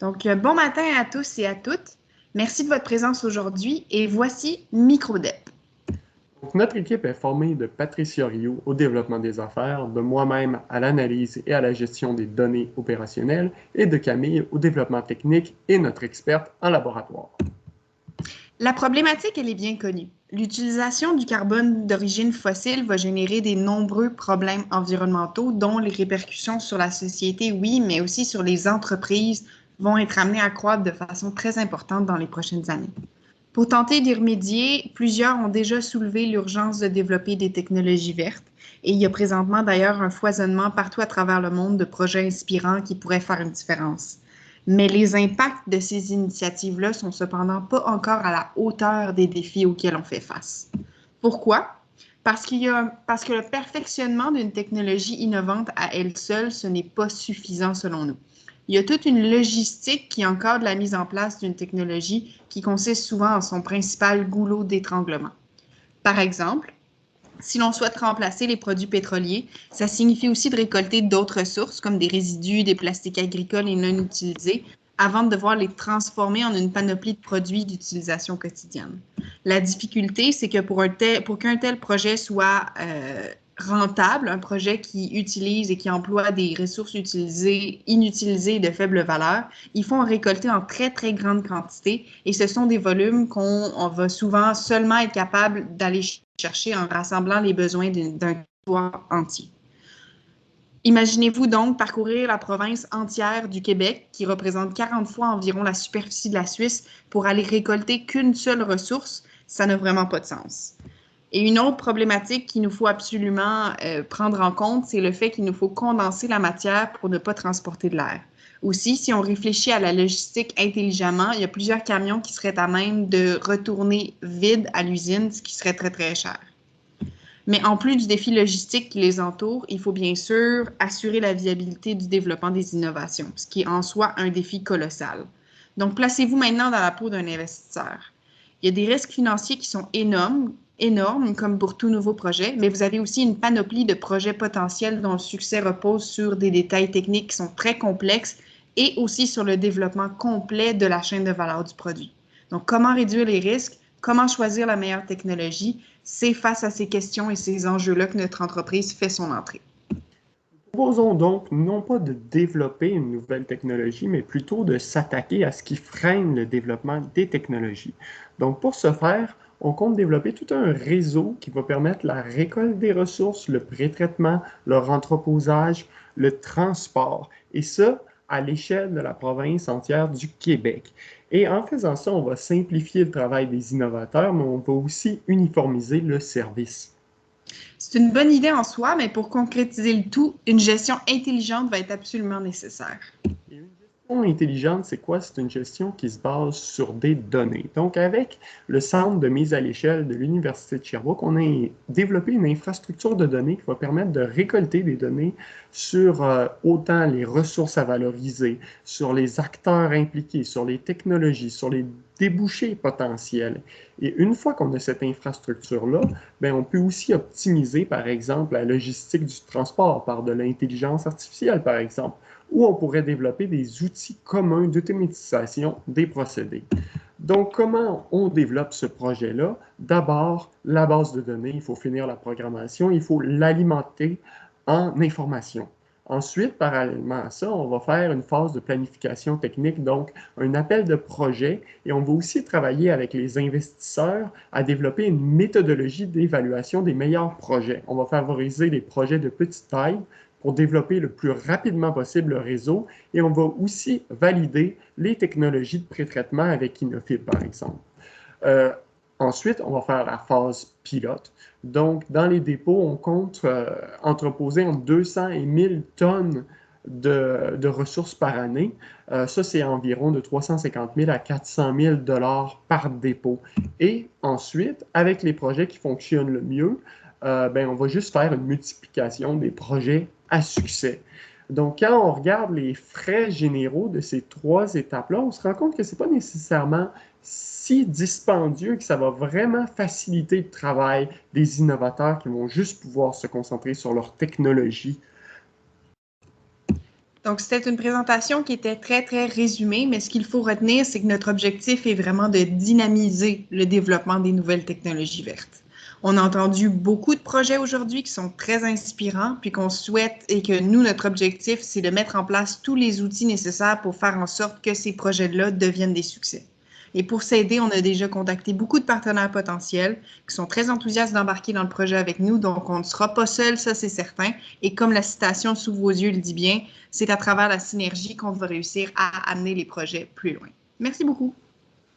Bon matin à tous et à toutes. Merci de votre présence aujourd'hui et voici MicroDep. Donc, notre équipe est formée de Patricia Rio au développement des affaires, de moi-même à l'analyse et à la gestion des données opérationnelles et de Camille au développement technique et notre experte en laboratoire. La problématique, elle est bien connue. L'utilisation du carbone d'origine fossile va générer des nombreux problèmes environnementaux, dont les répercussions sur la société, oui, mais aussi sur les entreprises vont être amenées à croître de façon très importante dans les prochaines années. Pour tenter d'y remédier, plusieurs ont déjà soulevé l'urgence de développer des technologies vertes et il y a présentement d'ailleurs un foisonnement partout à travers le monde de projets inspirants qui pourraient faire une différence. Mais les impacts de ces initiatives-là sont cependant pas encore à la hauteur des défis auxquels on fait face. Pourquoi? Parce que le perfectionnement d'une technologie innovante à elle seule, ce n'est pas suffisant selon nous. Il y a toute une logistique qui encadre la mise en place d'une technologie qui consiste souvent en son principal goulot d'étranglement. Par exemple, si l'on souhaite remplacer les produits pétroliers, ça signifie aussi de récolter d'autres ressources comme des résidus, des plastiques agricoles et non utilisés avant de devoir les transformer en une panoplie de produits d'utilisation quotidienne. La difficulté, c'est que pour qu'un tel projet soit rentable, un projet qui utilise et qui emploie des ressources inutilisées de faible valeur, il faut en récolter en très, très grande quantité et ce sont des volumes qu'on va souvent seulement être capable d'aller chercher en rassemblant les besoins d'un territoire entier. Imaginez-vous donc parcourir la province entière du Québec, qui représente 40 fois environ la superficie de la Suisse, pour aller récolter qu'une seule ressource, ça n'a vraiment pas de sens. Et une autre problématique qu'il nous faut absolument prendre en compte, c'est le fait qu'il nous faut condenser la matière pour ne pas transporter de l'air. Aussi, si on réfléchit à la logistique intelligemment, il y a plusieurs camions qui seraient à même de retourner vides à l'usine, ce qui serait très, très cher. Mais en plus du défi logistique qui les entoure, il faut bien sûr assurer la viabilité du développement des innovations, ce qui est en soi un défi colossal. Donc, placez-vous maintenant dans la peau d'un investisseur. Il y a des risques financiers qui sont énormes, comme pour tout nouveau projet, mais vous avez aussi une panoplie de projets potentiels dont le succès repose sur des détails techniques qui sont très complexes et aussi sur le développement complet de la chaîne de valeur du produit. Donc, comment réduire les risques? Comment choisir la meilleure technologie? C'est face à ces questions et ces enjeux-là que notre entreprise fait son entrée. Proposons donc non pas de développer une nouvelle technologie, mais plutôt de s'attaquer à ce qui freine le développement des technologies. Donc, pour ce faire, on compte développer tout un réseau qui va permettre la récolte des ressources, le pré-traitement, leur entreposage, le transport, et ça à l'échelle de la province entière du Québec. Et en faisant ça, on va simplifier le travail des innovateurs, mais on va aussi uniformiser le service. C'est une bonne idée en soi, mais pour concrétiser le tout, une gestion intelligente va être absolument nécessaire. Et une gestion intelligente, c'est quoi? C'est une gestion qui se base sur des données. Donc, avec le centre de mise à l'échelle de l'Université de Sherbrooke, on a développé une infrastructure de données qui va permettre de récolter des données sur autant les ressources à valoriser, sur les acteurs impliqués, sur les technologies, sur les débouchés potentiels. Et une fois qu'on a cette infrastructure-là, ben, on peut aussi optimiser, par exemple, la logistique du transport par de l'intelligence artificielle, par exemple, ou on pourrait développer des outils communs d'automatisation des procédés. Donc, comment on développe ce projet-là? D'abord, la base de données, il faut finir la programmation, il faut l'alimenter en information. Ensuite, parallèlement à ça, on va faire une phase de planification technique, donc un appel de projet, et on va aussi travailler avec les investisseurs à développer une méthodologie d'évaluation des meilleurs projets. On va favoriser les projets de petite taille pour développer le plus rapidement possible le réseau et on va aussi valider les technologies de pré-traitement avec Inofib, par exemple. Euh, Ensuite, on va faire la phase pilote. Donc, dans les dépôts, on compte entreposer entre 200 et 1000 tonnes de ressources par année. Ça, c'est environ de 350 000 à 400 000 dollars par dépôt. Et ensuite, avec les projets qui fonctionnent le mieux, ben, on va juste faire une multiplication des projets à succès. Donc, quand on regarde les frais généraux de ces trois étapes-là, on se rend compte que ce n'est pas nécessairement si dispendieux que ça va vraiment faciliter le travail des innovateurs qui vont juste pouvoir se concentrer sur leur technologie. Donc, c'était une présentation qui était très, très résumée, mais ce qu'il faut retenir, c'est que notre objectif est vraiment de dynamiser le développement des nouvelles technologies vertes. On a entendu beaucoup de projets aujourd'hui qui sont très inspirants, puis qu'on souhaite et que nous, notre objectif, c'est de mettre en place tous les outils nécessaires pour faire en sorte que ces projets-là deviennent des succès. Et pour s'aider, on a déjà contacté beaucoup de partenaires potentiels qui sont très enthousiastes d'embarquer dans le projet avec nous, donc on ne sera pas seul, ça c'est certain. Et comme la citation sous vos yeux le dit bien, c'est à travers la synergie qu'on va réussir à amener les projets plus loin. Merci beaucoup.